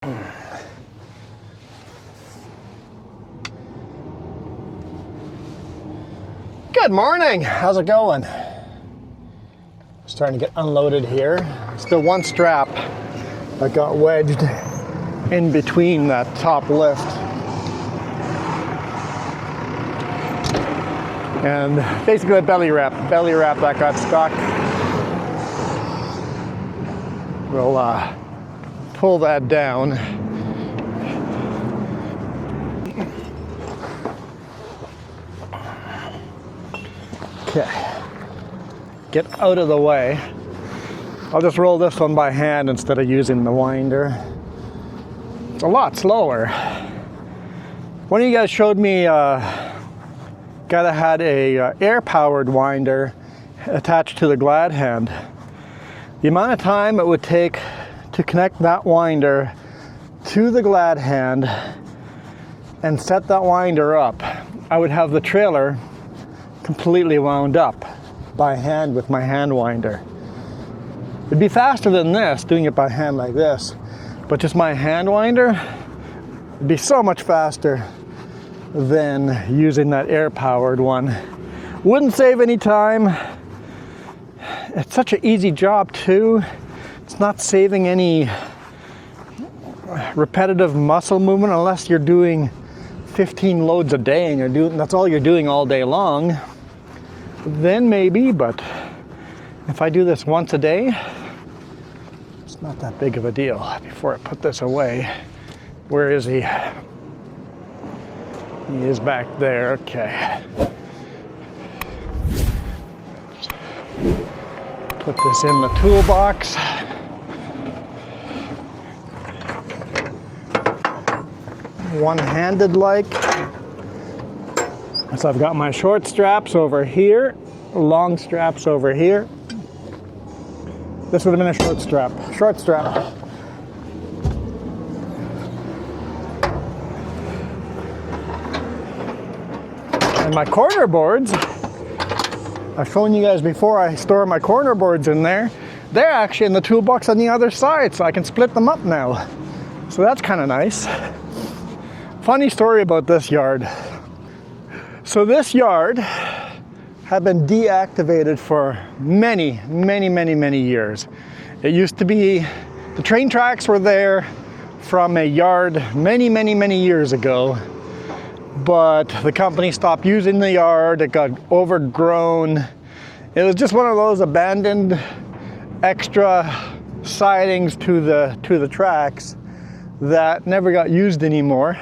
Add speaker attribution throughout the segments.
Speaker 1: Good morning, how's it going? Starting to get unloaded here. Still one strap that got wedged in between that top lift. And basically a belly wrap that got stuck. We'll pull that down. Okay, get out of the way. I'll just roll this one by hand instead of using the winder. It's a lot slower. One of you guys showed me a guy that had a air-powered winder attached to the glad hand. The amount of time it would take to connect that winder to the glad hand and set that winder up, I would have the trailer completely wound up by hand with my hand winder. It'd be faster than this, doing it by hand like this, but just my hand winder would be so much faster than using that air-powered one. Wouldn't save any time. It's such an easy job too. It's not saving any repetitive muscle movement unless you're doing 15 loads a day and that's all you're doing all day long. Then maybe, but if I do this once a day, it's not that big of a deal. Before I put this away, where is he? He is back there, okay. Put this in the toolbox. One-handed like. So I've got my short straps over here, long straps over here. This would have been a short strap. And my corner boards, I've shown you guys before, I store my corner boards in there. They're actually in the toolbox on the other side, so I can split them up now. So that's kind of nice. Funny story about this yard. So this yard had been deactivated for many years. It used to be, the train tracks were there from a yard many years ago, but the company stopped using the yard. It got overgrown. It was just one of those abandoned extra sidings to the tracks that never got used anymore.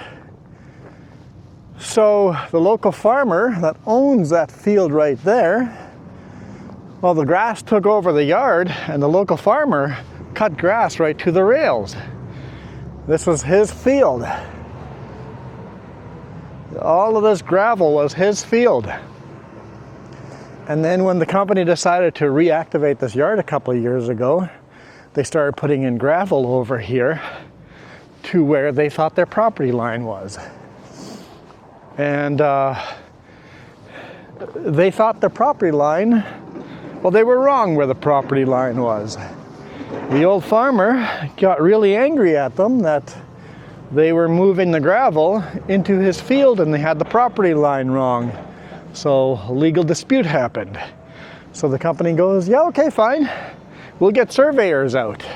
Speaker 1: So the local farmer that owns that field right there, well, the grass took over the yard and the local farmer cut grass right to the rails. This was his field. All of this gravel was his field. And then when the company decided to reactivate this yard a couple of years ago, they started putting in gravel over here to where they thought their property line was. And they thought the property line, well, they were wrong where the property line was. The old farmer got really angry at them that they were moving the gravel into his field and they had the property line wrong. So a legal dispute happened. So the company goes, yeah, okay, fine. We'll get surveyors out.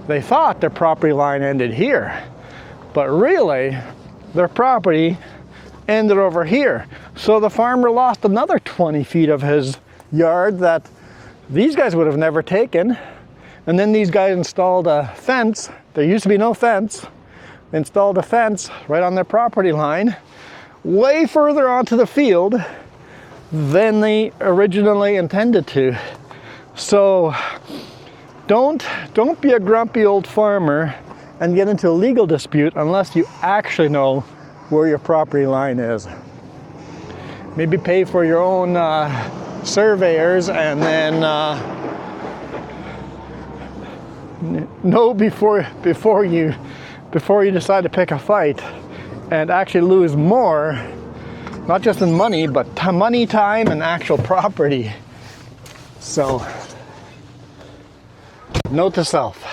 Speaker 1: They thought their property line ended here, but really, their property ended over here. So the farmer lost another 20 feet of his yard that these guys would have never taken. And then these guys installed a fence. There used to be no fence. They installed a fence right on their property line, way further onto the field than they originally intended to. So don't be a grumpy old farmer and get into a legal dispute unless you actually know where your property line is. Maybe pay for your own surveyors and then know before you decide to pick a fight and actually lose more, not just in money, but money, time, and actual property. So, note to self.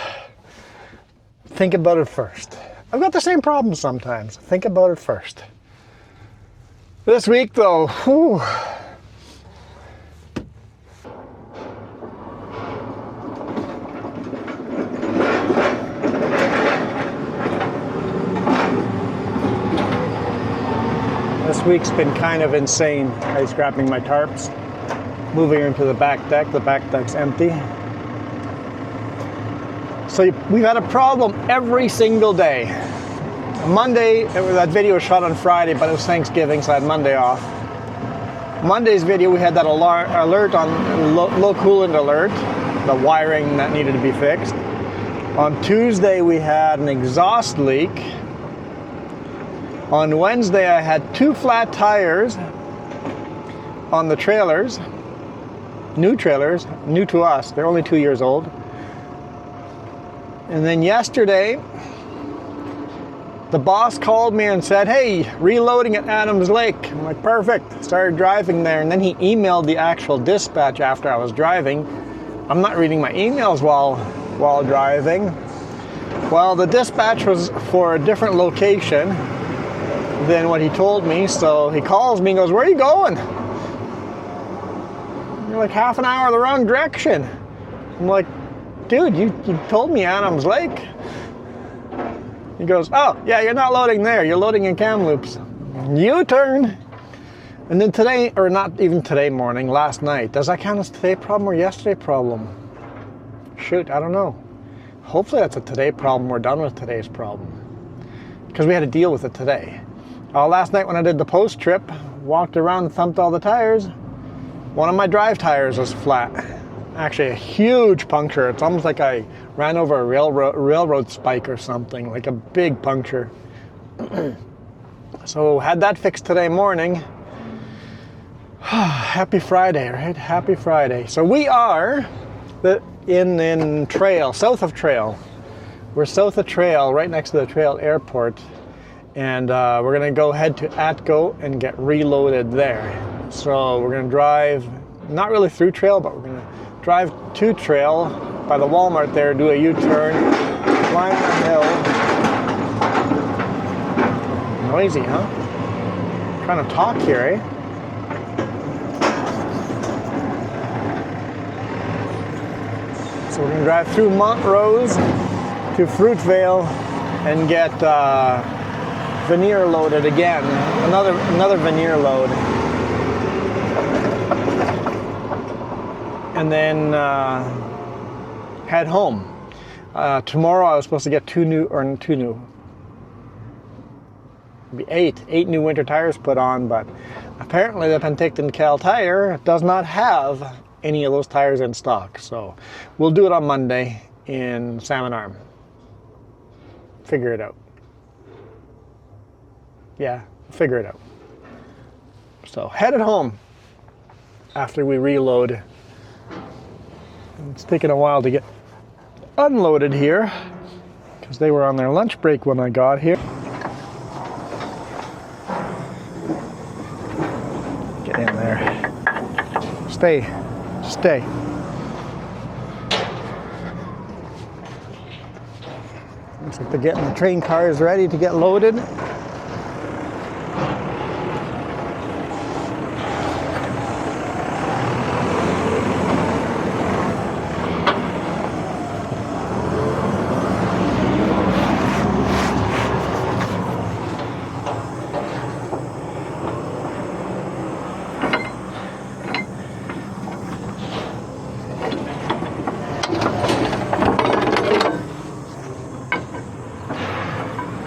Speaker 1: think about it first. I've got the same problem sometimes. Think about it first. This week though, whew. This week's been kind of insane. Ice scrapping my tarps, moving into the back deck. The back deck's empty. So we've had a problem every single day. Monday, that video was shot on Friday, but it was Thanksgiving, so I had Monday off. Monday's video, we had that alert on low coolant alert, the wiring that needed to be fixed. On Tuesday, we had an exhaust leak. On Wednesday, I had 2 flat tires on the trailers, new to us. They're only 2 years old. And then yesterday, the boss called me and said, hey, reloading at Adams Lake. I'm like, perfect. Started driving there, and then he emailed the actual dispatch after I was driving. I'm not reading my emails while driving. Well, the dispatch was for a different location than what he told me, so he calls me and goes, where are you going? You're like half an hour the wrong direction. I'm like, dude, you told me Adams Lake. He goes, oh, yeah, you're not loading there. You're loading in Kamloops. U-turn. And then today, or not even today morning, last night. Does that count as today problem or yesterday problem? Shoot, I don't know. Hopefully that's a today problem. We're done with today's problem. Because we had to deal with it today. Last night when I did the post trip, walked around and thumped all the tires. One of my drive tires was flat. Actually a huge puncture. It's almost like I ran over a railroad spike or something, like a big puncture. So had that fixed today morning. Happy Friday, right? Happy Friday. So we are in Trail, south of Trail. We're south of Trail, right next to the Trail Airport. And we're gonna go head to Atco and get reloaded there. So we're gonna drive, not really through Trail, but we're gonna drive to Trail by the Walmart there, do a U-turn, climb the hill. Noisy, huh? I'm trying to talk here, eh? So we're gonna drive through Montrose to Fruitvale and get veneer loaded again. Another veneer load. And then head home. Tomorrow I was supposed to get eight new winter tires put on, but apparently the PENTICTON Cal tire does not have any of those tires in stock. So we'll do it on Monday in Salmon Arm. Figure it out. Yeah, figure it out. So headed home after we reload. It's taken a while to get unloaded here because they were on their lunch break when I got here. Get in there. Stay. Looks like they're getting the train cars ready to get loaded.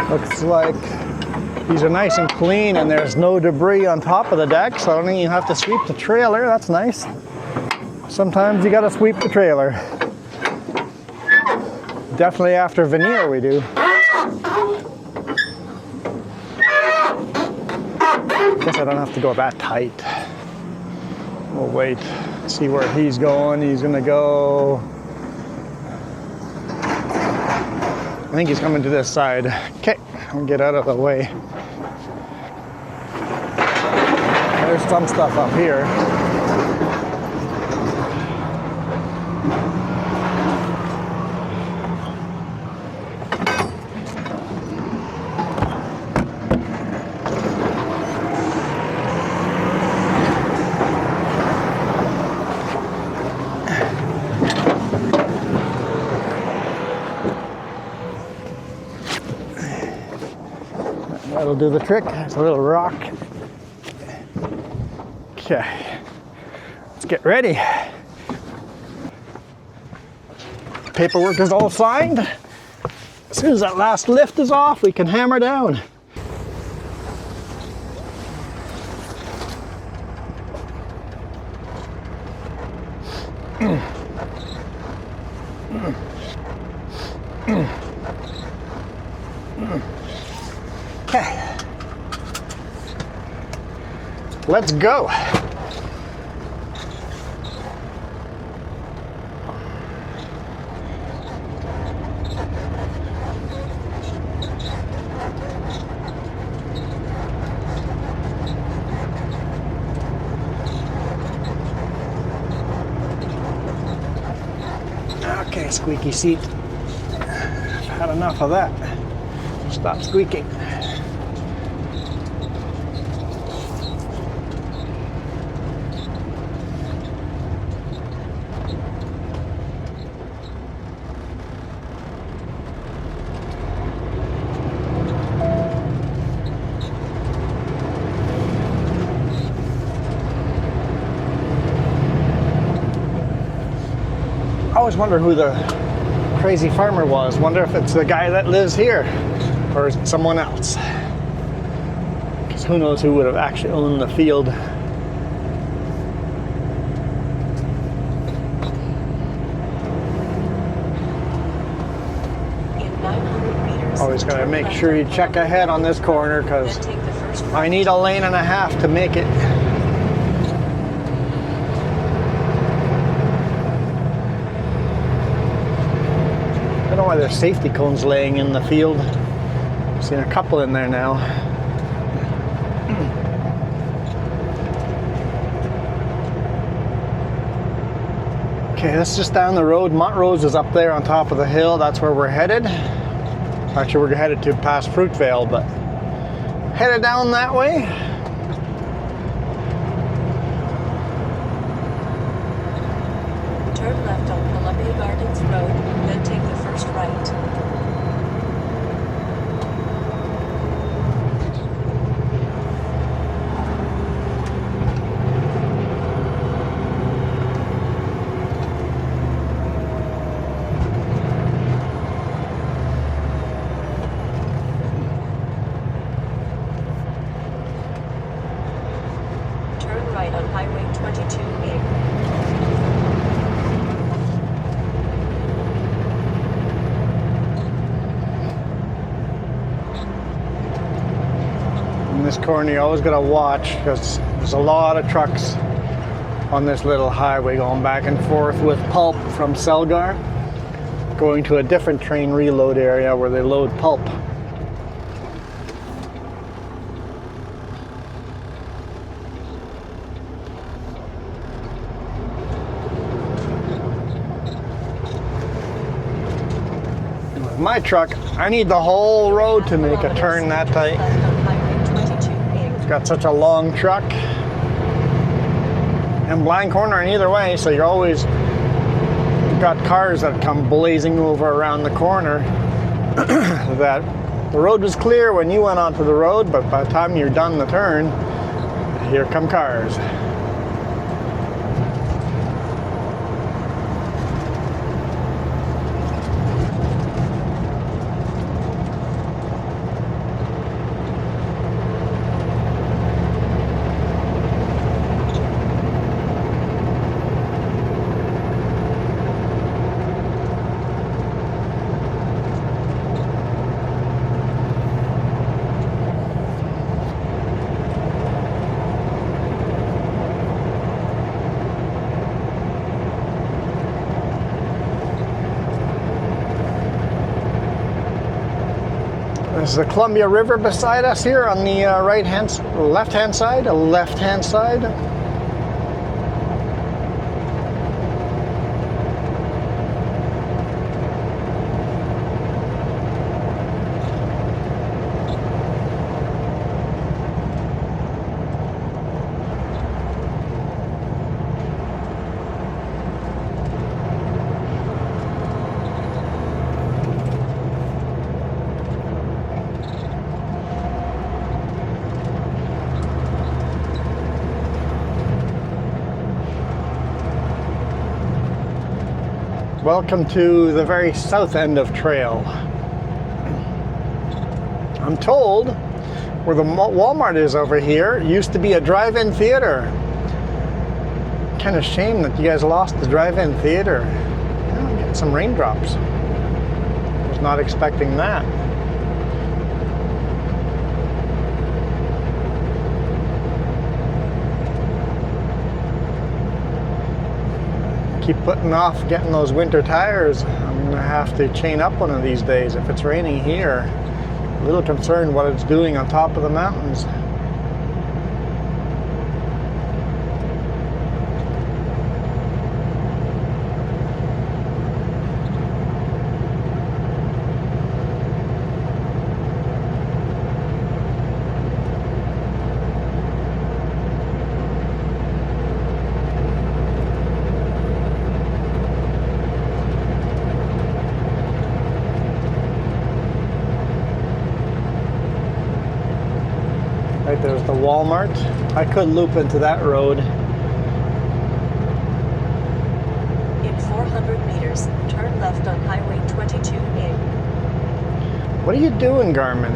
Speaker 1: Looks like these are nice and clean and there's no debris on top of the deck, so I don't even have to sweep the trailer. That's nice. Sometimes you gotta sweep the trailer. Definitely after veneer we do. Guess I don't have to go that tight. We'll wait, see where he's going. He's gonna go, I think he's coming to this side. Okay, I'll get out of the way. There's some stuff up here. That'll do the trick. It's a little rock. Okay, let's get ready. Paperwork is all signed. As soon as that last lift is off, we can hammer down. Okay, let's go. Okay, squeaky seat. I've had enough of that. Stop squeaking. I always wonder who the crazy farmer was. Wonder if it's the guy that lives here or is it someone else. Because who knows who would have actually owned the field. Always gotta make sure you check ahead on this corner because I need a lane and a half to make it. I don't know why there's safety cones laying in the field. I've seen a couple in there now. Okay, that's just down the road. Montrose is up there on top of the hill. That's where we're headed. Actually, we're headed to past Fruitvale, but headed down that way.
Speaker 2: Turn left on Columbia Gardens Road, then take the first right. Turn right on Highway 22A.
Speaker 1: In this corner, you always gotta watch because there's a lot of trucks on this little highway going back and forth with pulp from Selgar, going to a different train reload area where they load pulp. And with my truck, I need the whole road to make a turn that tight. Got such a long truck and blind corner in either way, so you're always got cars that come blazing over around the corner. That the road was clear when you went onto the road, but by the time you're done the turn, here come cars. There's the Columbia River beside us here on the left-hand side. Welcome to the very south end of Trail. I'm told where the Walmart is over here used to be a drive-in theater. Kind of shame that you guys lost the drive-in theater. Yeah, I'm getting some raindrops. Was not expecting that. Keep putting off getting those winter tires. I'm gonna have to chain up one of these days if it's raining here. A little concerned what it's doing on top of the mountains. Right there's the Walmart. I could loop into that road.
Speaker 2: In 400 meters, turn left on Highway 22A.
Speaker 1: What are you doing, Garmin?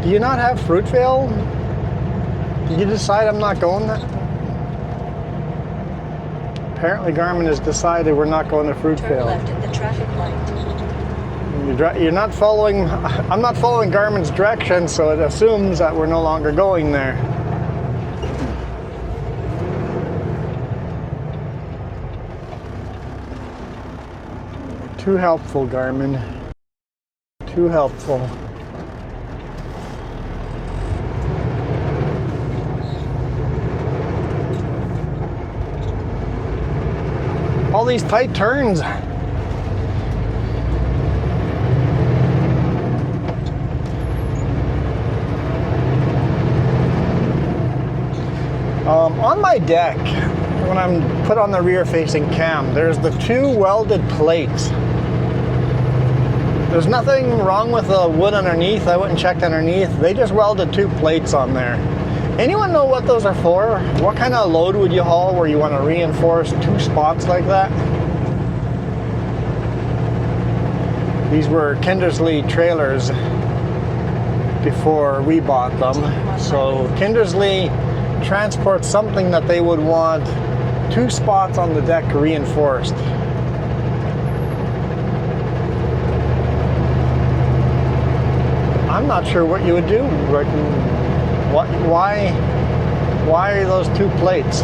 Speaker 1: Do you not have Fruitvale? Did you decide I'm not going that? Apparently Garmin has decided we're not going to
Speaker 2: Turn
Speaker 1: Fruitvale.
Speaker 2: left at the traffic light.
Speaker 1: You're not following, I'm not following Garmin's direction, so it assumes that we're no longer going there. Too helpful, Garmin. Too helpful. All these tight turns. On my deck, when I'm put on the rear-facing cam, there's the two welded plates. There's nothing wrong with the wood underneath. I went and checked underneath. They just welded two plates on there. Anyone know what those are for? What kind of load would you haul where you want to reinforce two spots like that? These were Kindersley trailers before we bought them. So Kindersley transports something that they would want two spots on the deck reinforced. I'm not sure what you would do. Like, why are those two plates?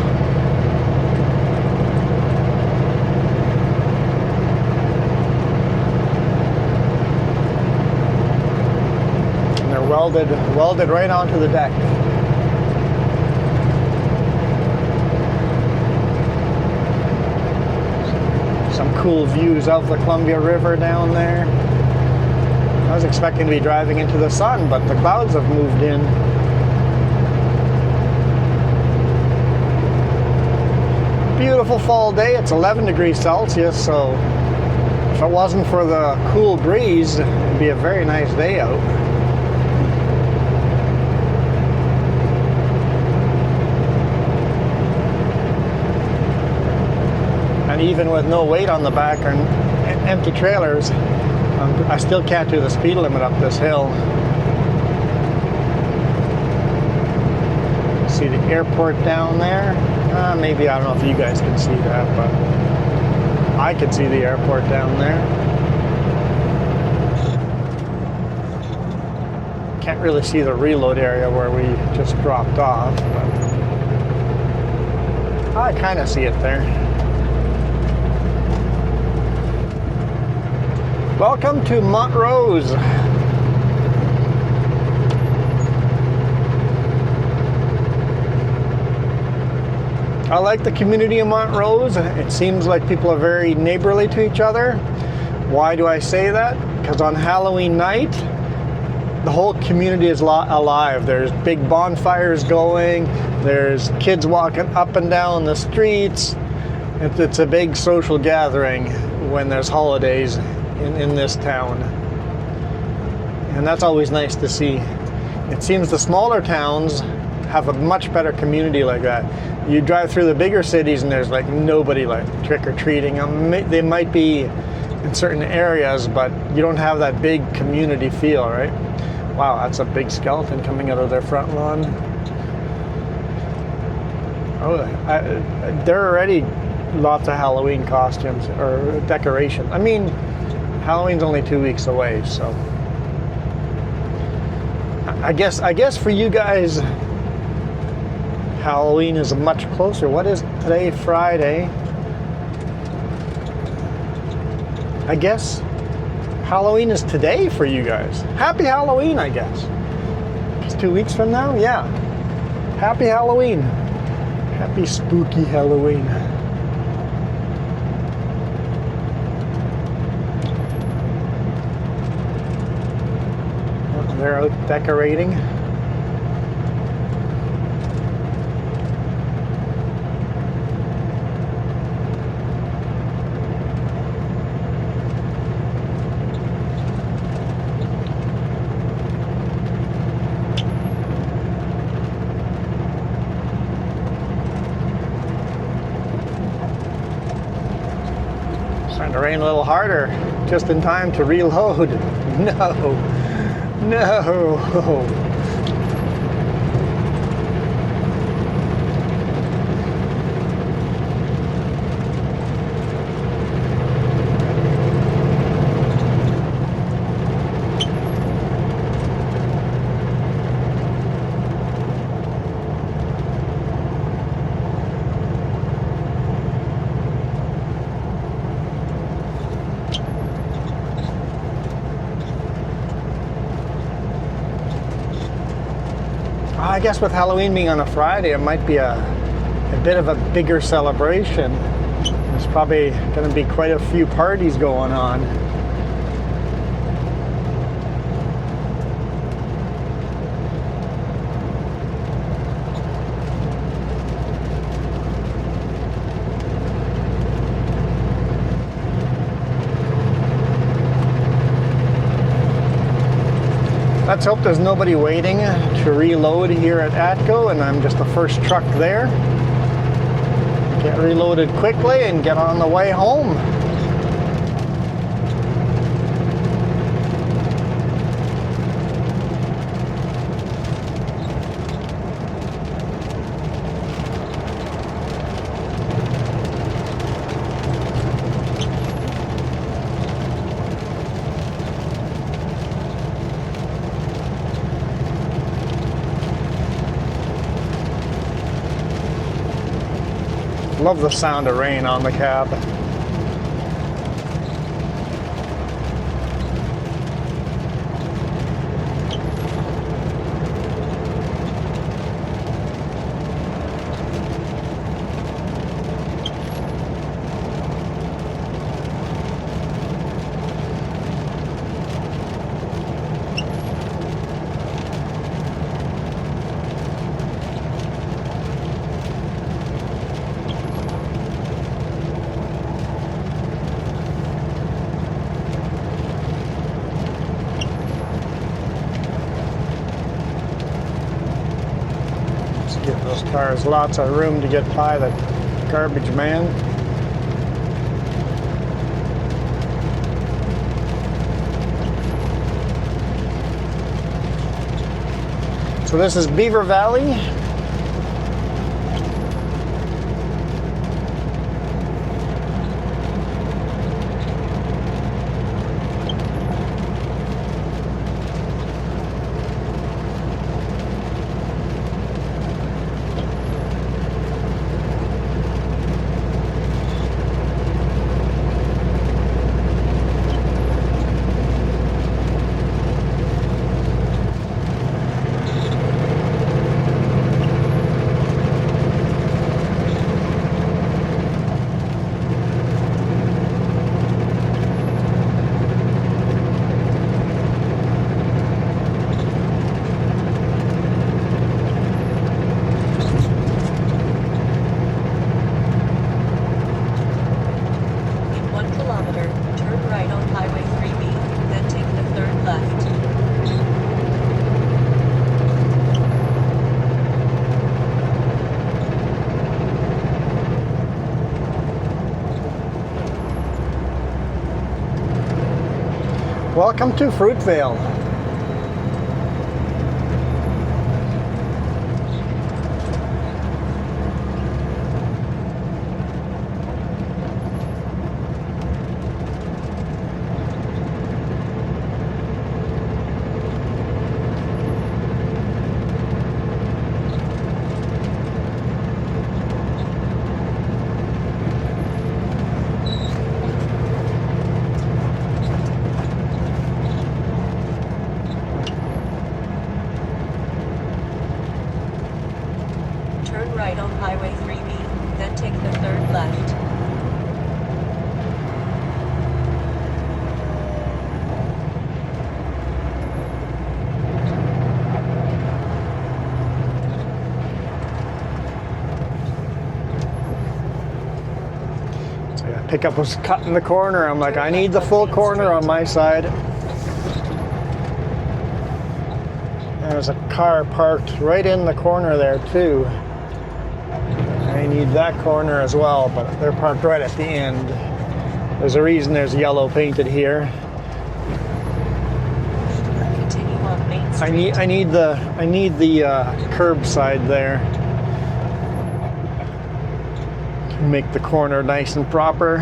Speaker 1: And they're welded right onto the deck. Some cool views of the Columbia River down there. I was expecting to be driving into the sun, but the clouds have moved in. Beautiful fall day. It's 11 degrees Celsius, so if it wasn't for the cool breeze, it'd be a very nice day out. And even with no weight on the back or empty trailers, I still can't do the speed limit up this hill. See the airport down there? Maybe, I don't know if you guys can see that, but I could see the airport down there. Can't really see the reload area where we just dropped off, but I kind of see it there. Welcome to Montrose. I like the community of Montrose. It seems like people are very neighborly to each other. Why do I say that? Because on Halloween night, the whole community is alive. There's big bonfires going. There's kids walking up and down the streets. It's a big social gathering when there's holidays in this town. And that's always nice to see. It seems the smaller towns have a much better community like that. You drive through the bigger cities and there's like nobody like trick-or-treating. They might be in certain areas, but you don't have that big community feel, right? Wow, that's a big skeleton coming out of their front lawn. Oh, there are already lots of Halloween costumes or decorations. I mean, Halloween's only 2 weeks away, so I guess for you guys, Halloween is much closer. What is today? Friday. I guess Halloween is today for you guys. Happy Halloween, I guess. It's 2 weeks from now? Yeah. Happy Halloween. Happy spooky Halloween. Oh, they're out decorating. Starting to rain a little harder, just in time to reload. No, no. I guess with Halloween being on a Friday, it might be a bit of a bigger celebration. There's probably going to be quite a few parties going on. Let's hope there's nobody waiting to reload here at ATCO and I'm just the first truck there. Get reloaded quickly and get on the way home. Love the sound of rain on the cab. Give those cars lots of room to get by the garbage man. So this is Beaver Valley. Welcome to Fruitvale.
Speaker 2: Turn right on Highway 3B, then take the third left.
Speaker 1: So yeah, pickup was cutting the corner. I'm like, I need the full corner on my side. There's a car parked right in the corner there too. I need that corner as well, but they're parked right at the end. There's a reason there's yellow painted here.
Speaker 2: Continue on Main Street.
Speaker 1: I need the curbside there to make the corner nice and proper.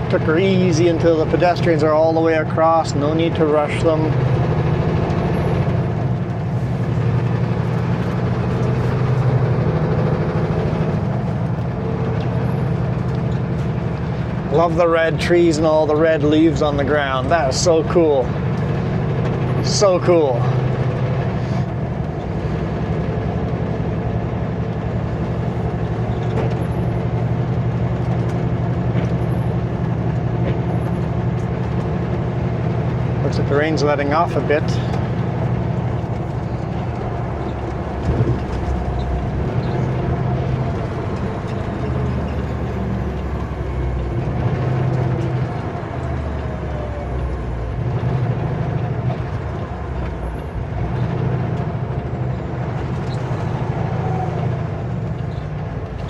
Speaker 1: Took her easy until the pedestrians are all the way across. No need to rush them. Love the red trees and all the red leaves on the ground. That is so cool. So cool. Looks like the rain's letting off a bit.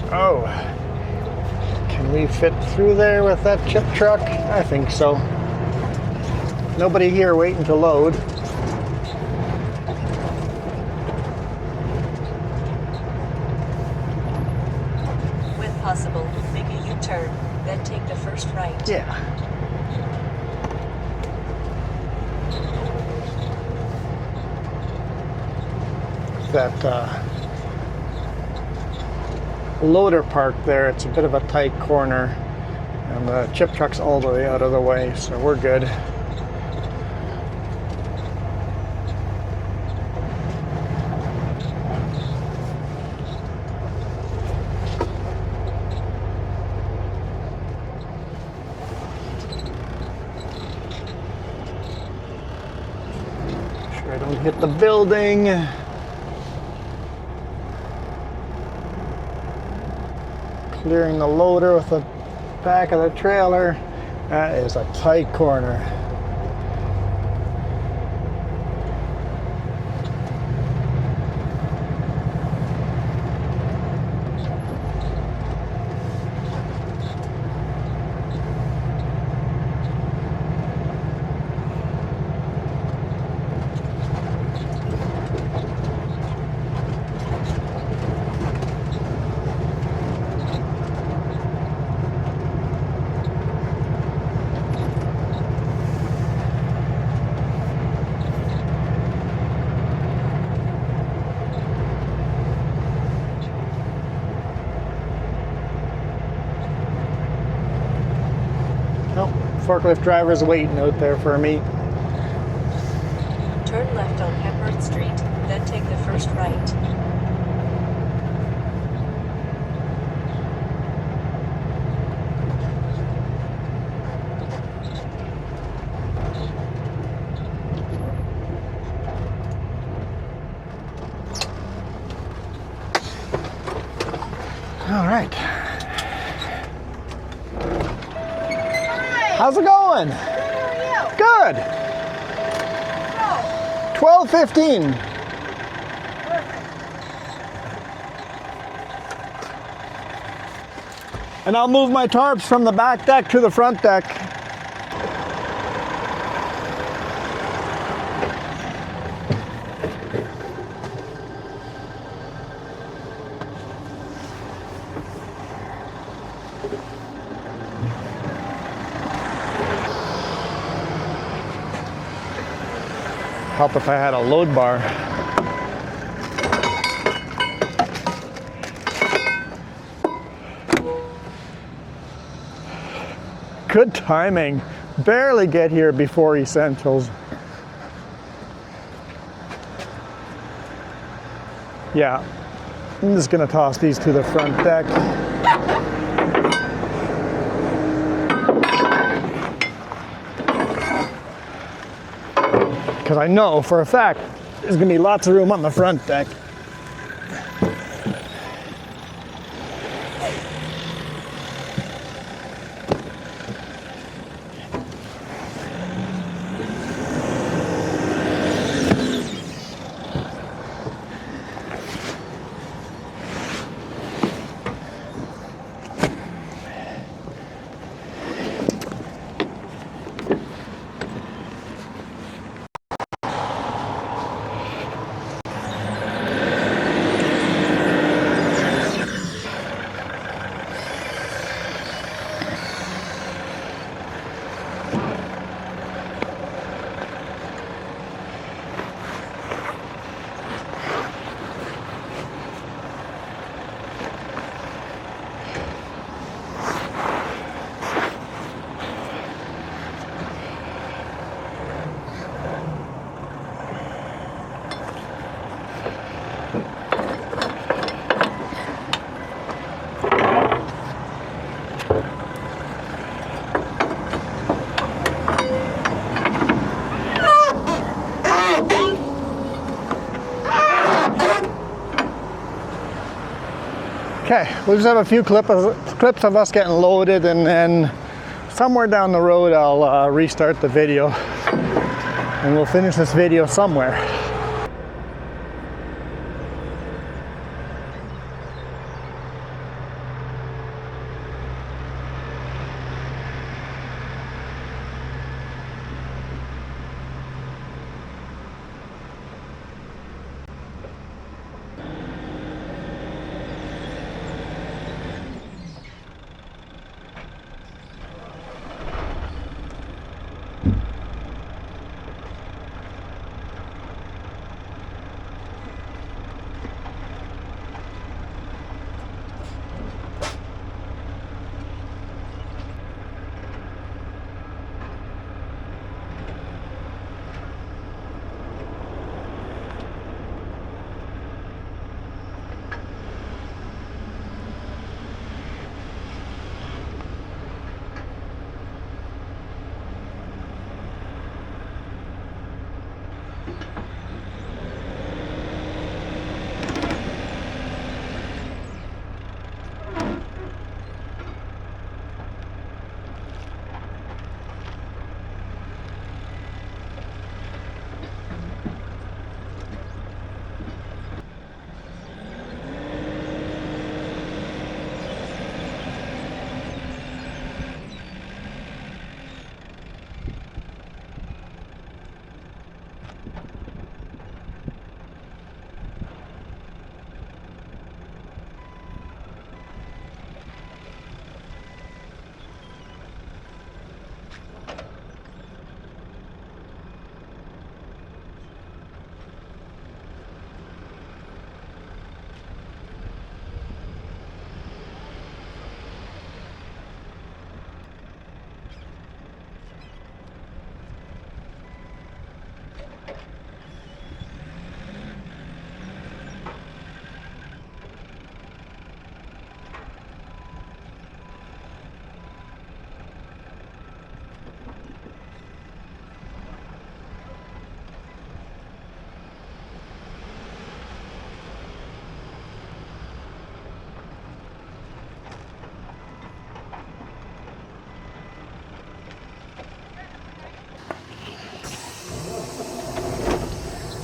Speaker 1: Oh, can we fit through there with that chip truck? I think so. Nobody here waiting to load.
Speaker 2: When possible, make a U-turn, then take the first right.
Speaker 1: Yeah. That loader park there, it's a bit of a tight corner, and the chip truck's all the way out of the way, so we're good. Sure I don't hit the building. Clearing the loader with the back of the trailer. That is a tight corner. Nope, forklift driver's waiting out there for me.
Speaker 2: Turn left on Hepburn Street, then take the first right.
Speaker 1: All right. How's it going? Good. 12:15. And I'll move my tarps from the back deck to the front deck. Help if I had a load bar. Good timing. Barely get here before essentials. Yeah, I'm just gonna toss these to the front deck. Because I know for a fact there's gonna be lots of room on the front deck. Okay, we'll just have a few clips of us getting loaded, and then somewhere down the road I'll restart the video and we'll finish this video somewhere.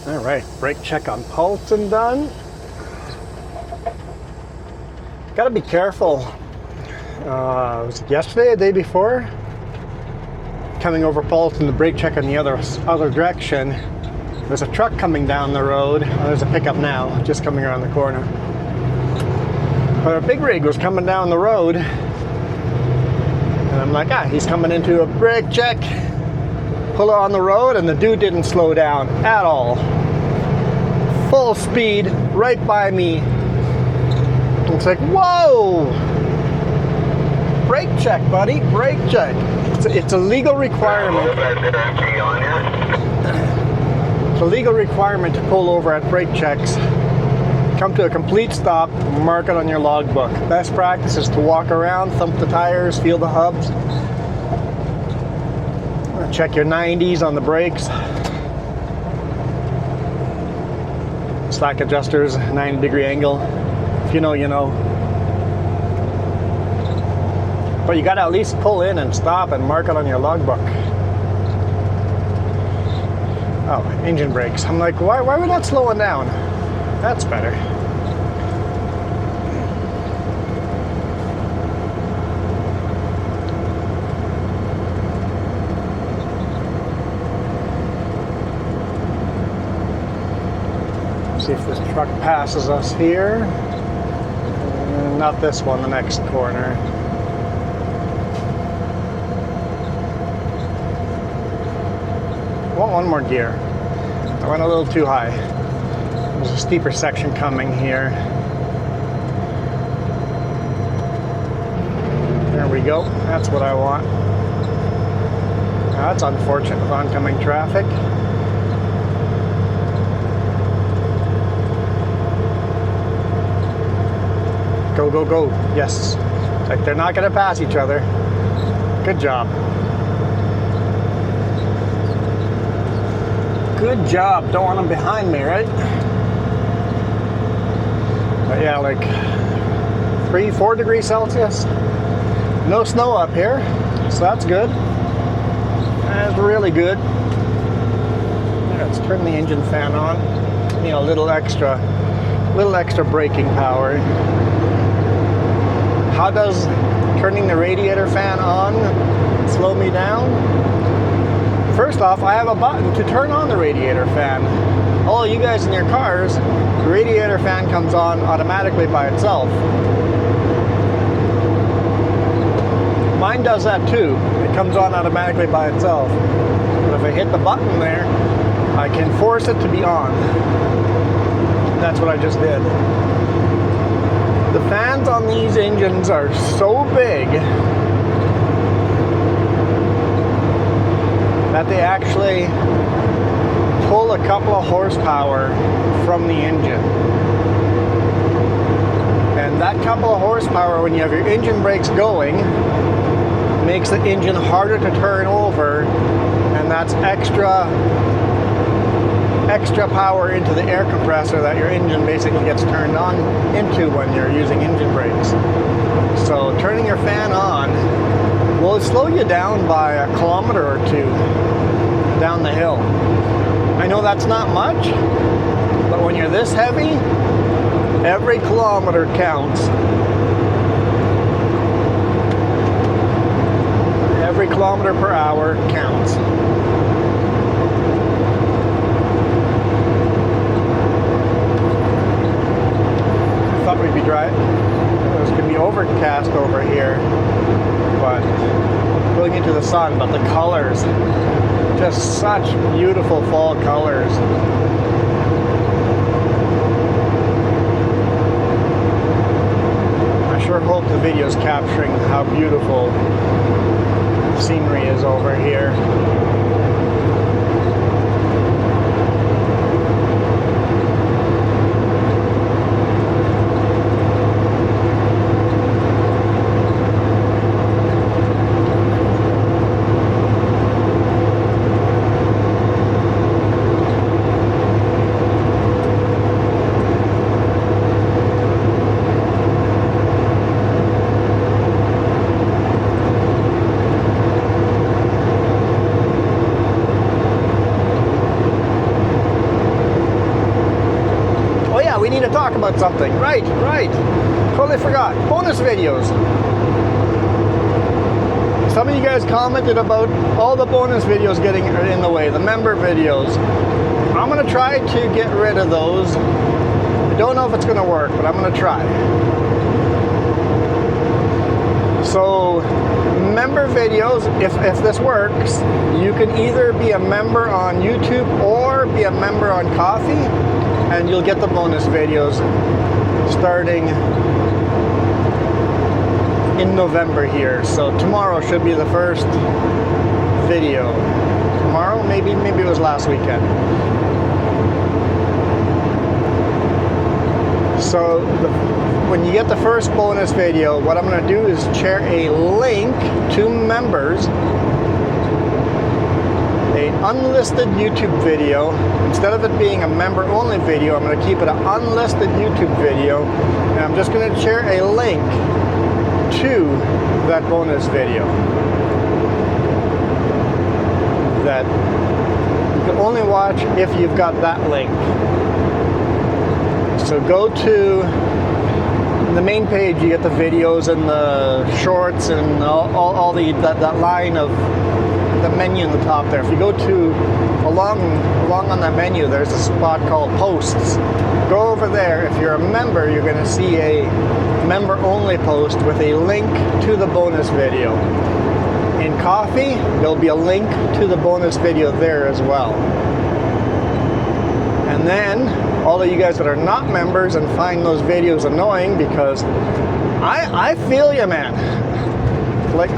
Speaker 1: All right, brake check on Paulson done. Got to be careful Was it yesterday, the day before? Coming over Paul's in the brake check in the other direction. There's a truck coming down the road. Oh, there's a pickup now, just coming around the corner. But a big rig was coming down the road. And I'm like, he's coming into a brake check. Pull it on the road, and the dude didn't slow down at all. Full speed, right by me. It's like, whoa! Brake check, buddy, brake check. It's a legal requirement. It's a legal requirement to pull over at brake checks. Come to a complete stop, mark it on your logbook. Best practice is to walk around, thump the tires, feel the hubs. Check your 90s on the brakes. Slack adjusters, 90-degree angle. If you know, you know. But you gotta at least pull in and stop and mark it on your logbook. Oh, engine brakes. I'm like, why are we not slowing down? That's better. See if this truck passes us here. Not this one, the next corner. Want one more gear. I went a little too high. There's a steeper section coming here. There we go. That's what I want. Now, that's unfortunate with oncoming traffic. Go, go, go. Yes. It's like they're not going to pass each other. Good job. Good job. Don't want them behind me, right? But yeah, like 3-4 degrees Celsius. No snow up here, so that's good. That's really good. Yeah, let's turn the engine fan on. You know, a little extra braking power. How does turning the radiator fan on slow me down? First off, I have a button to turn on the radiator fan. All you guys in your cars, the radiator fan comes on automatically by itself. Mine does that too. It comes on automatically by itself. But if I hit the button there, I can force it to be on. That's what I just did. The fans on these engines are so big that they actually pull a couple of horsepower from the engine. And that couple of horsepower, when you have your engine brakes going, makes the engine harder to turn over, and that's extra power into the air compressor that your engine basically gets turned on into when you're using engine brakes. So turning your fan on will slow you down by 1 kilometer or 2 down the hill. I know that's not much, but when you're this heavy, every kilometer counts. Every kilometer per hour counts. I thought we'd be dry. It was going to be overcast over here, but going into the sun. But the colors, just such beautiful fall colors. I sure hope the video is capturing how beautiful the scenery is over here. Talk about something. Right. Totally forgot. Bonus videos. Some of you guys commented about all the bonus videos getting in the way, the member videos. I'm gonna try to get rid of those. I don't know if it's gonna work, but I'm gonna try. So, member videos, if this works, you can either be a member on YouTube or be a member on Coffee, and you'll get the bonus videos starting in November here. So tomorrow should be the first video. Tomorrow? Maybe it was last weekend. So when you get the first bonus video, what I'm going to do is share a link to members, an unlisted YouTube video. Instead of it being a member only video, I'm going to keep it an unlisted YouTube video, and I'm just going to share a link to that bonus video that you can only watch if you've got that link. So go to the main page, you get the videos and the shorts and all that line of the menu in the top there. If you go to along on that menu, there's a spot called posts. Go over there. If you're a member, you're going to see a member only post with a link to the bonus video. In Coffee, there'll be a link to the bonus video there as well. And then all of you guys that are not members and find those videos annoying, because I feel you, man. Like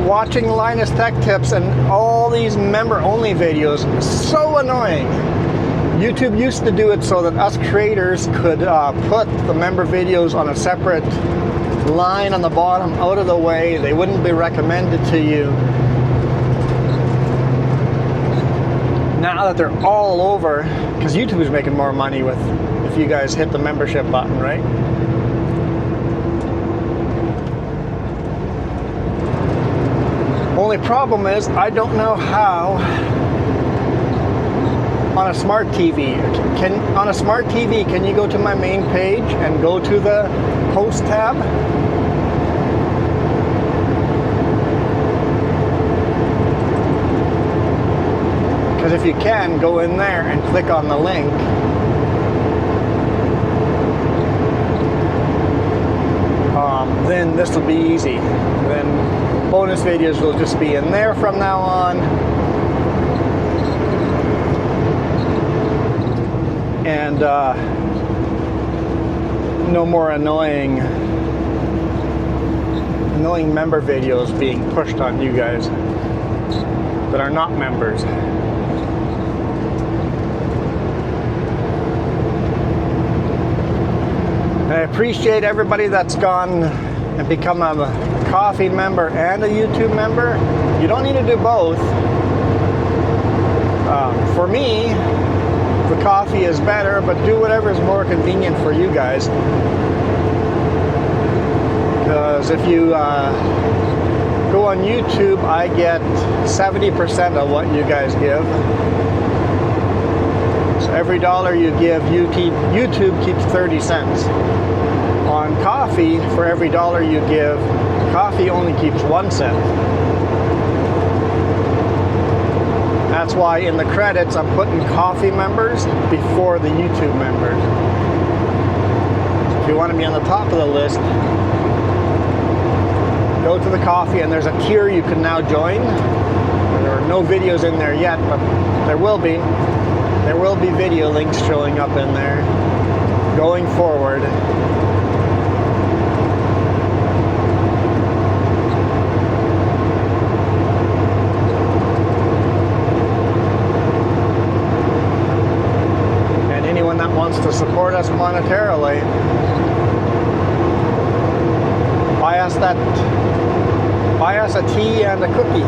Speaker 1: watching Linus Tech Tips and all these member only videos, so annoying. YouTube used to do it so that us creators could put the member videos on a separate line on the bottom, out of the way. They wouldn't be recommended to you. Now that they're all over, because YouTube is making more money with if you guys hit the membership button, right? Only problem is I don't know how on a smart TV. On a smart TV, can you go to my main page and go to the post tab? Because if you can, go in there and click on the link. Then this will be easy. Then bonus videos will just be in there from now on. And no more annoying member videos being pushed on you guys that are not members. I appreciate everybody that's gone and become a Coffee member and a YouTube member. You don't need to do both. For me, the Coffee is better, but do whatever is more convenient for you guys. Because if you go on YouTube, I get 70% of what you guys give. So every dollar you give, YouTube keeps 30 cents. On Coffee, for every dollar you give, Coffee only keeps 1 cent. That's why in the credits I'm putting Coffee members before the YouTube members. If you want to be on the top of the list, go to the Coffee, and there's a tier you can now join. There are no videos in there yet, but there will be. There will be video links showing up in there going forward. And anyone that wants to support us monetarily, buy us a tea and a cookie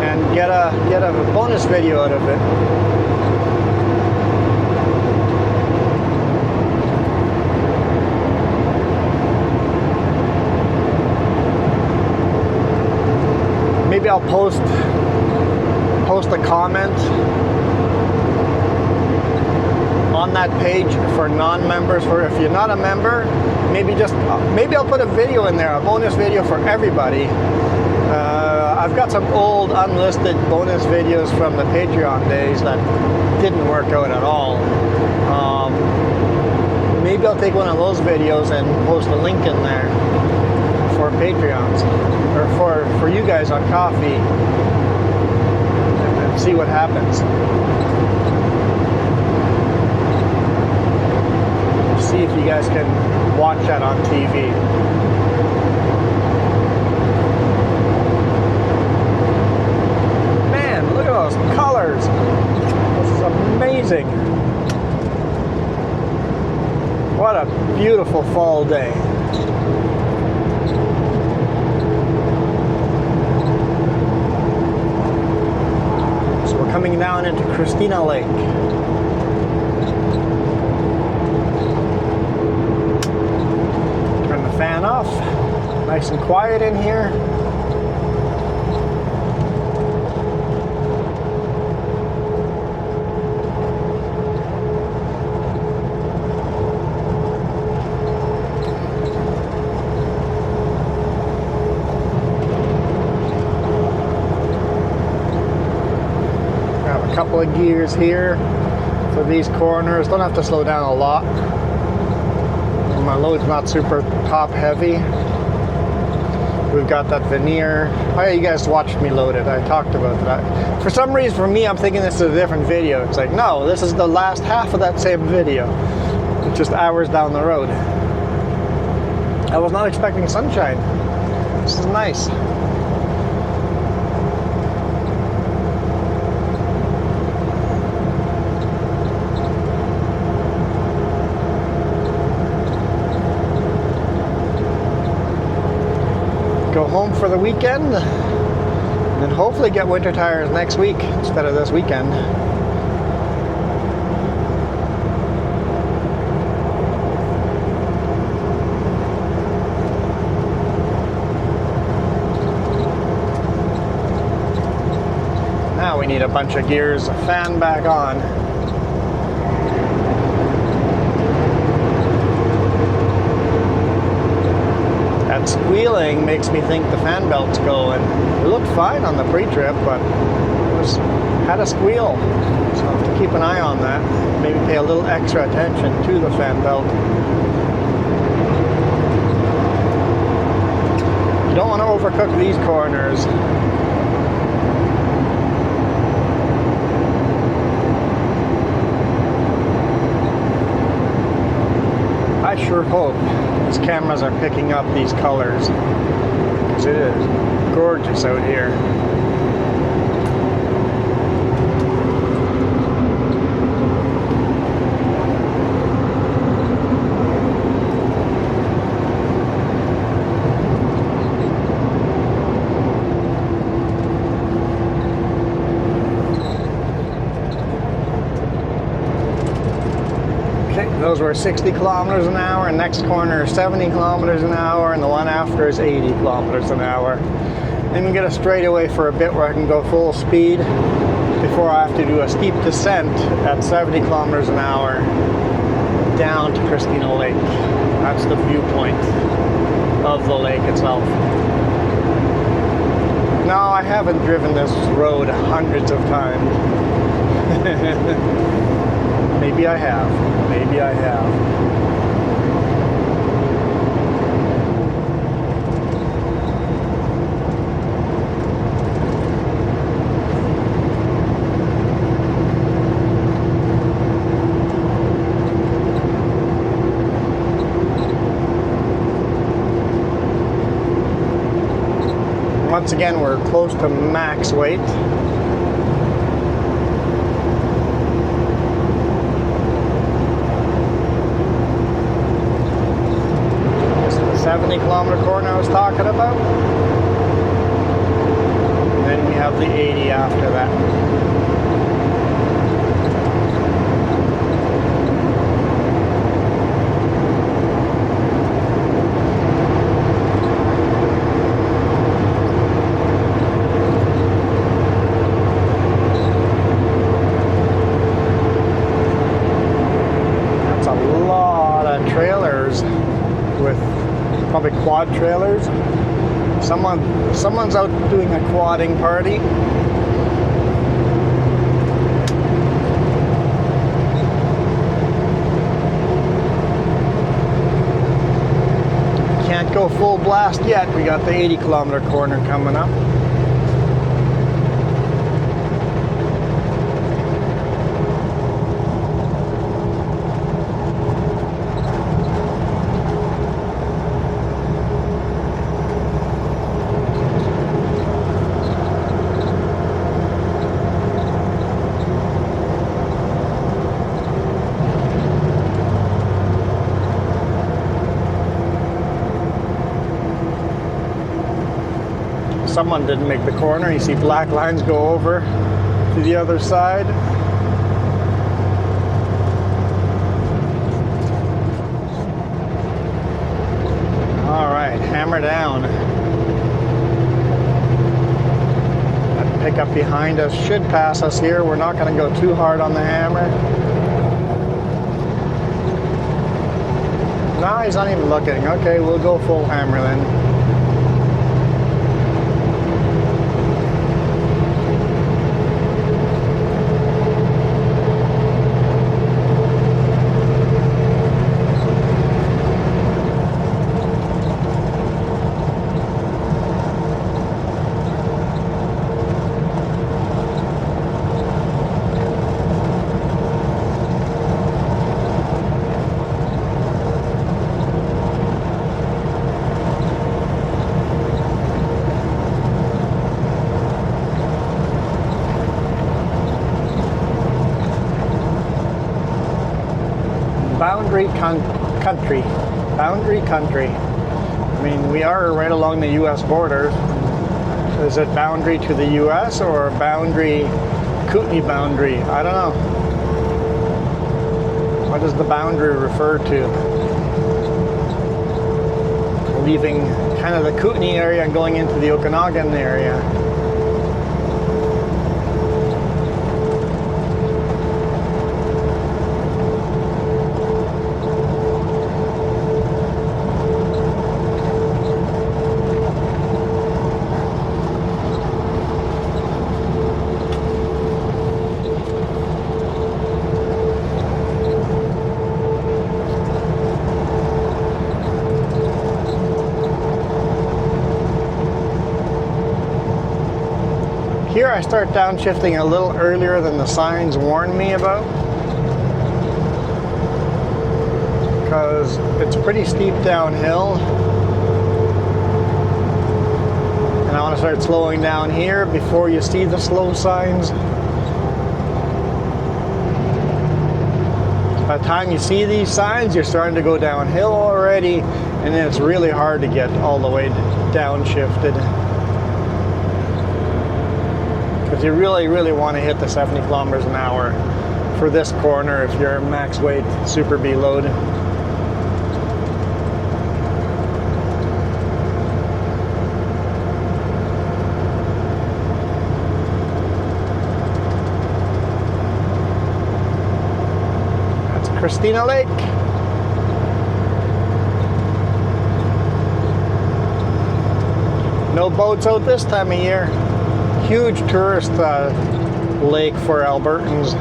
Speaker 1: and get a bonus video out of it. Maybe I'll post a comment on that page for non-members. For if you're not a member, maybe I'll put a video in there, a bonus video for everybody. I've got some old unlisted bonus videos from the Patreon days that didn't work out at all. Maybe I'll take one of those videos and post a link in there for Patreons, or for you guys on Coffee, and see what happens. See if you guys can watch that on TV. Man, look at those colors. This is amazing. What a beautiful fall day. So we're coming down into Christina Lake. Turn the fan off. Nice and quiet in here. Couple of gears here for these corners. Don't have to slow down a lot. My load's not super top heavy. We've got that veneer. Oh yeah, you guys watched me load it. I talked about that. For some reason, for me, I'm thinking this is a different video. It's like, no, this is the last half of that same video. It's just hours down the road. I was not expecting sunshine. This is nice. Go home for the weekend and then hopefully get winter tires next week instead of this weekend. Now we need a bunch of gears, a fan back on. That squealing makes me think the fan belt's going. It looked fine on the pre-trip, but it had a squeal. So I'll have to keep an eye on that. Maybe pay a little extra attention to the fan belt. You don't want to overcook these corners. I sure hope these cameras are picking up these colors, because it is gorgeous out here. Those were 60 kilometers an hour, and next corner is 70 kilometers an hour, and the one after is 80 kilometers an hour. Then we get a straightaway for a bit where I can go full speed before I have to do a steep descent at 70 kilometers an hour down to Christina Lake. That's the viewpoint of the lake itself. No, I haven't driven this road hundreds of times. Maybe I have. Maybe I have. Once again, we're close to max weight. 70-kilometer corner I was talking about. And then we have the 80 after that. That's a lot of trailers with probably quad trailers Someone's out doing a quadding party. Can't go full blast yet. We got the 80-kilometer corner coming up. Someone didn't make the corner. You see black lines go over to the other side. All right, hammer down. That pickup behind us should pass us here. We're not going to go too hard on the hammer. No, he's not even looking. Okay, we'll go full hammer then. Boundary country. I mean, we are right along the U.S. border. Is it boundary to the U.S. or boundary, Kootenai boundary? I don't know. What does the boundary refer to? Leaving kind of the Kootenai area and going into the Okanagan area. Here I start downshifting a little earlier than the signs warned me about, because it's pretty steep downhill and I want to start slowing down here before you see the slow signs. By the time you see these signs, you're starting to go downhill already, and then it's really hard to get all the way downshifted. Because you really want to hit the 70 kilometers an hour for this corner if you're max weight Super B load. That's Christina Lake. No boats out this time of year. Huge tourist lake for Albertans.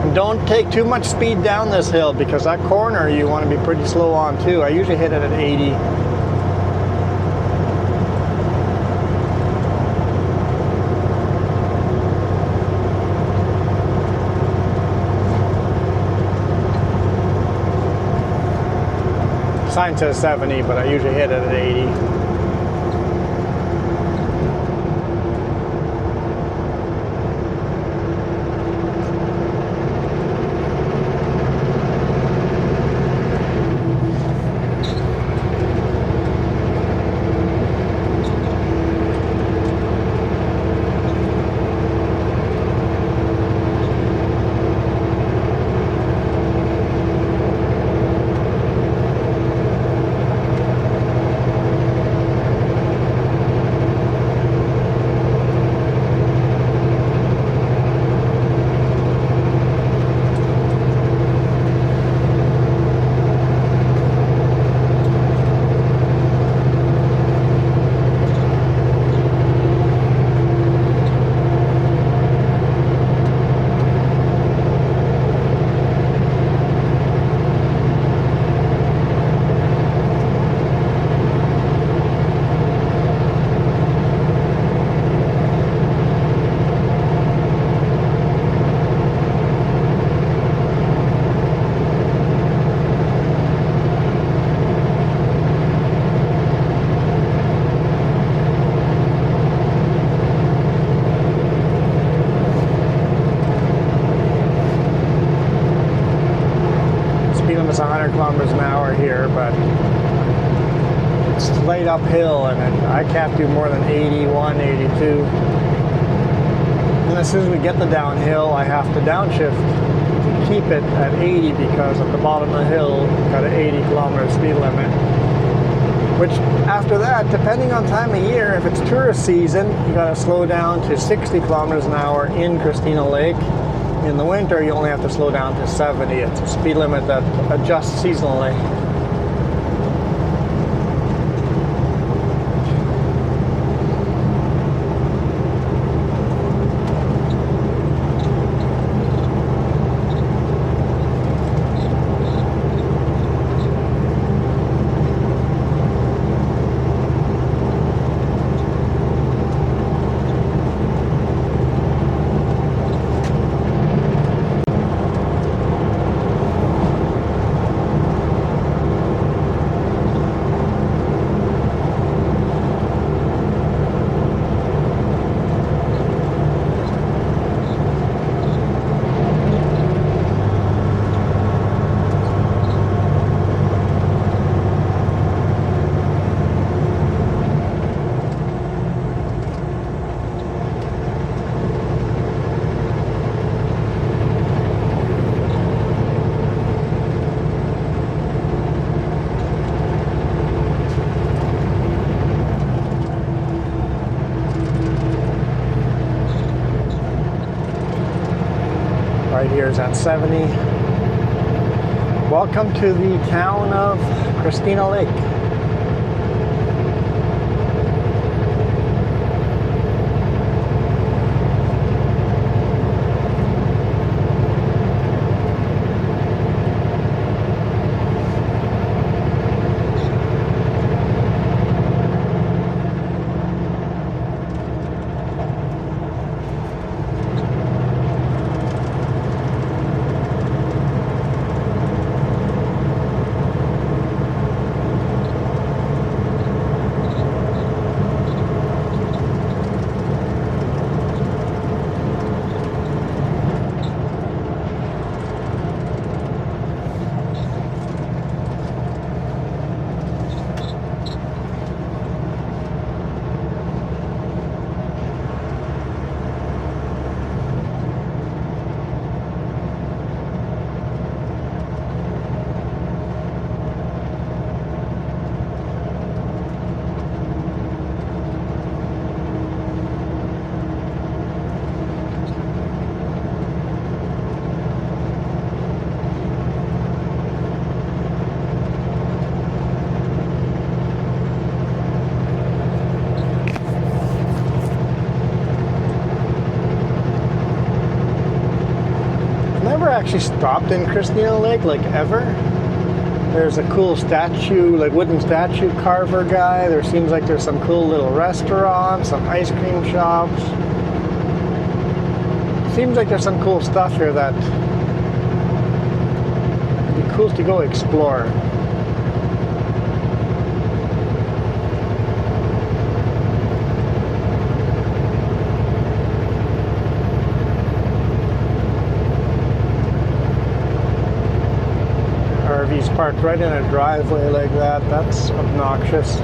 Speaker 1: And don't take too much speed down this hill, because that corner you want to be pretty slow on too. I usually hit it at 80. Sign says 70, but I usually hit it at 80. 100 kilometers an hour here, but it's slight uphill, and I can't do more than 81, 82. And as soon as we get the downhill, I have to downshift to keep it at 80, because at the bottom of the hill, got an 80 kilometer speed limit. Which after that, depending on time of year, if it's tourist season, you gotta slow down to 60 kilometers an hour in Christina Lake. In the winter, you only have to slow down to 70. It's a speed limit that adjusts seasonally. Right here is at 70. Welcome to the town of Christina Lake. Actually stopped in Christina Lake, like, ever. There's a cool statue, like wooden statue carver guy. There seems like there's some cool little restaurants, some ice cream shops. Seems like there's some cool stuff here that would be cool to go explore. RV's parked right in a driveway like that. That's obnoxious.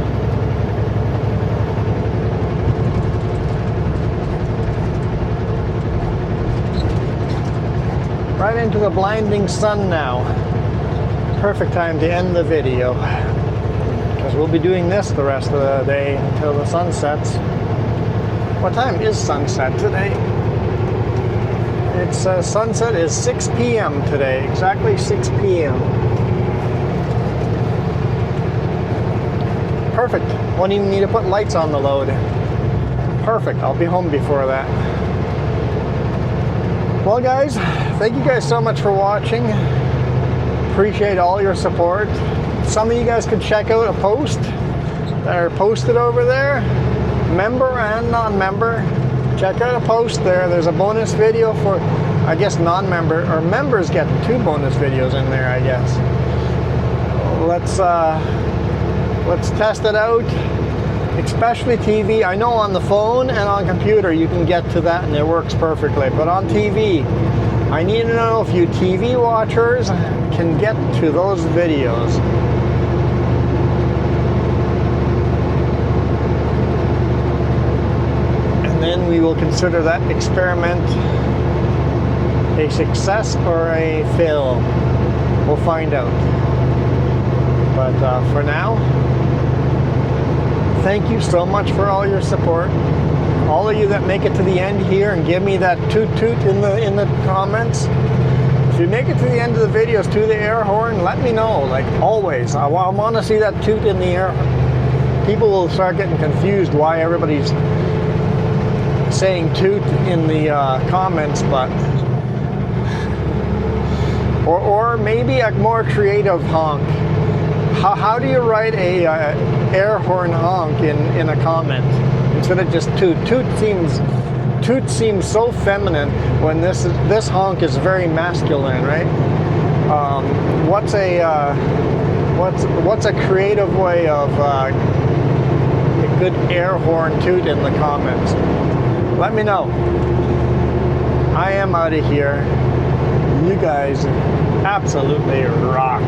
Speaker 1: Right into the blinding sun now. Perfect time to end the video, because we'll be doing this the rest of the day until the sun sets. What time is sunset today? It's sunset is 6 p.m. today, exactly 6 p.m. Perfect. Won't even need to put lights on the load. Perfect. I'll be home before that. Well, guys, thank you guys so much for watching. Appreciate all your support. Some of you guys could check out a post that are posted over there, member and non-member. Check out a post there. There's a bonus video for, I guess, non-member, or members get 2 bonus videos in there, I guess. Let's test it out. Especially TV. I know on the phone and on computer you can get to that and it works perfectly, but on TV I need to know if you TV watchers can get to those videos. And then we will consider that experiment a success or a fail. We'll find out. But for now, thank you so much for all your support. All of you that make it to the end here and give me that toot toot in the comments. If you make it to the end of the videos to the air horn, let me know. Like always, I want to see that toot in the air. People will start getting confused why everybody's saying toot in the comments, but or maybe a more creative honk. How do you write a air horn honk in a comment instead of just toot? Toot seems so feminine when this honk is very masculine, right? What's a creative way of a good air horn toot in the comments? Let me know. I am out of here. You guys absolutely rock.